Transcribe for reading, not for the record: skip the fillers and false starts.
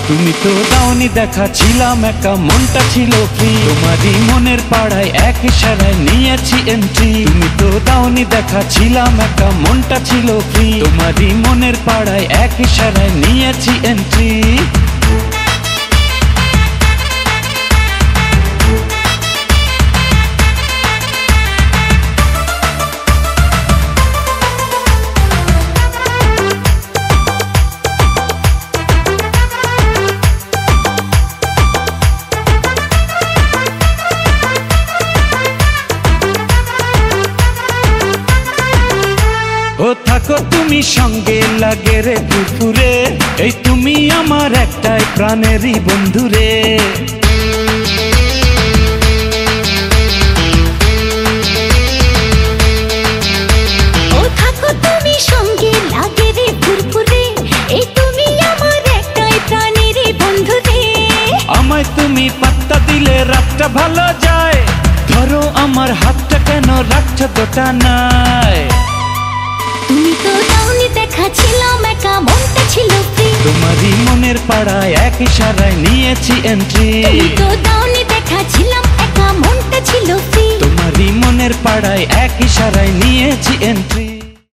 তুমি তো দাওনি দেখা, ছিলাম একা, মনটা ছিল ফ্রি। তোমারই মনের পাড়ায় এক ইশারায় নিয়েছি এন্ট্রি। তুমি তো দাওনি দেখা, ছিলাম একা, মনটা ছিল ফ্রি। তোমারই মনের পাড়ায় এক ইশারায় নিয়েছি এন্ট্রি। ও থাকো তুমি সঙ্গে, লাগে রে ফুরফুরে, এই তুমি আমার একটাই প্রাণেরই বন্ধুরে। ও থাকো তুমি সঙ্গে, লাগে রে ফুরফুরে, এই তুমি আমার একটাই প্রাণেরই বন্ধুরে। আমায় তুমি পাত্তা দিলে রাতটা ভালো যায়, ধরো আমার হাতটা কেন রাখছো দুটা নাই। তুমি তো দাওনি দেখা, ছিলাম একা, মনটা ছিল ফ্রি। তোমারই মনের পাড়ায় এক ইশারায় নিয়েছি এন্ট্রি। তুমি তো দাওনি দেখা, ছিলাম একা, মনটা ছিল ফ্রি। তোমারই মনের পাড়ায় এক ইশারায় নিয়েছি এন্ট্রি।